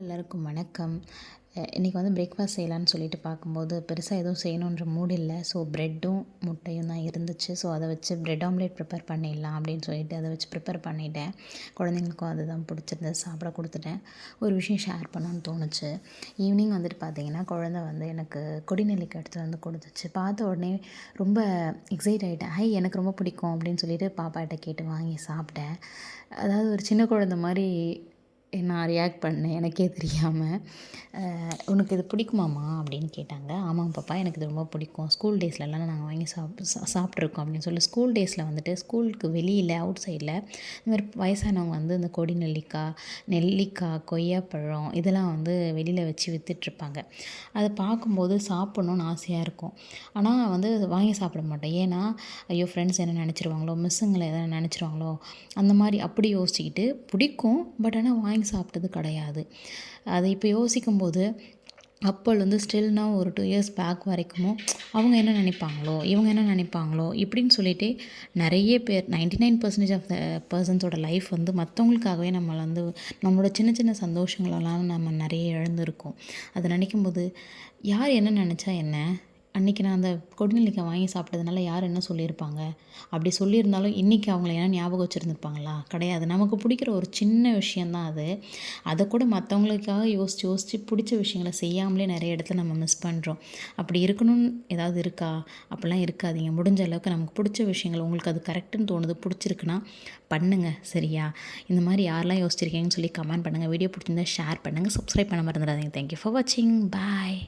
எல்லாருக்கும் வணக்கம். இன்றைக்கி வந்து பிரேக்ஃபாஸ்ட் செய்யலான்னு சொல்லிட்டு பார்க்கும்போது பெருசாக எதுவும் செய்யணுன்ற மூடு இல்லை. ஸோ ப்ரெட்டும் முட்டையும் தான் இருந்துச்சு. ஸோ அதை வச்சு ப்ரெட் ஆம்லேட் ப்ரிப்பேர் பண்ணிடலாம் அப்படின்னு சொல்லிட்டு அதை வச்சு ப்ரிப்பேர் பண்ணிட்டேன். குழந்தைங்களுக்கும் அதுதான் பிடிச்சிருந்தது, சாப்பிட கொடுத்துட்டேன். ஒரு விஷயம் ஷேர் பண்ணணும்னு தோணுச்சு. ஈவினிங் வந்துட்டு பார்த்திங்கன்னா குழந்தை வந்து எனக்கு கொடிநெல்லிக்காய் எடுத்துகிட்டு வந்து கொடுத்துச்சு. பார்த்த உடனே ரொம்ப எக்ஸைட் ஆகிட்டேன். எனக்கு ரொம்ப பிடிக்கும் அப்படின்னு சொல்லிட்டு பாப்பாட்ட கேட்டு வாங்கி சாப்பிட்டேன். அதாவது ஒரு சின்ன குழந்தை மாதிரி நான் ரியாக்ட் பண்ணேன் எனக்கே தெரியாமல். "உனக்கு இது பிடிக்குமாம்மா?" அப்படின்னு கேட்டாங்க. "ஆமாம் பாப்பா, எனக்கு இது ரொம்ப பிடிக்கும். ஸ்கூல் டேஸ்லலாம் நாங்கள் வாங்கி சாப்பிட்ருக்கோம்" அப்படின்னு சொல்லி. ஸ்கூல் டேஸில் வந்துட்டு ஸ்கூலுக்கு வெளியில் அவுட் சைடில் இதுமாதிரி வயசானவங்க வந்து இந்த கொடி நெல்லிக்காய், நெல்லிக்காய், கொய்யாப்பழம் இதெல்லாம் வந்து வெளியில் வச்சு விற்றுட்ருப்பாங்க. அதை பார்க்கும்போது சாப்பிட்ணுன்னு ஆசையாக இருக்கும். ஆனால் வந்து வாங்கி சாப்பிட மாட்டோம். ஏன்னா, ஐயோ ஃப்ரெண்ட்ஸ் என்ன நினச்சிருவாங்களோ, மிஸ்ஸுங்களை எதனா நினச்சிருவாங்களோ, அந்த மாதிரி அப்படி யோசிச்சுக்கிட்டு பிடிக்கும். பட் ஆனால் வாங்கி சாப்பிட்டது கிடையாது. அதை இப்போ யோசிக்கும்போது அப்போலேருந்து ஸ்டில் நவ் ஒரு 2 இயர்ஸ் பேக் வரைக்கும் அவங்க என்ன நினைப்பாங்களோ, இவங்க என்ன நினைப்பாங்களோ இப்படின்னு சொல்லிட்டு நிறைய பேர் 99% ஆஃப் த பர்சன்ஸோட லைஃப் வந்து மற்றவங்களுக்காகவே நம்மளை வந்து நம்மளோட சின்ன சின்ன சந்தோஷங்களெல்லாம் நம்ம நிறைய இழந்திருக்கோம். அதை நினைக்கும்போது யார் என்ன நினச்சா என்ன? அன்றைக்கி நான் அந்த கொடிநெல்லிக்காய் வாங்கி சாப்பிட்டதுனால யார் என்ன சொல்லியிருப்பாங்க? அப்படி சொல்லியிருந்தாலும் இன்றைக்கி அவங்கள ஏன்னா ஞாபகம் வச்சுருந்துருப்பாங்களா? கிடையாது. நமக்கு பிடிக்கிற ஒரு சின்ன விஷயந்தான் அது. அதை கூட மற்றவங்களுக்காக யோசித்து யோசித்து பிடிச்ச விஷயங்கள செய்யாமலே நிறைய இடத்துல நம்ம மிஸ் பண்ணுறோம். அப்படி இருக்கணும்னு ஏதாவது இருக்கா? அப்படிலாம் இருக்காதீங்க. முடிஞ்ச அளவுக்கு நமக்கு பிடிச்ச விஷயங்கள் உங்களுக்கு அது கரெக்டுன்னு தோணுது, பிடிச்சிருக்குன்னா பண்ணுங்கள். சரியா? இந்த மாதிரி யாரெல்லாம் யோசிச்சிருக்கீங்கன்னு சொல்லி கமெண்ட் பண்ணுங்கள். வீடியோ பிடிச்சிருந்தா ஷேர் பண்ணுங்கள். சப்ஸ்கிரைப் பண்ண மறந்துடாதீங்க. தேங்க்யூ ஃபார் வாட்சிங். பாய்.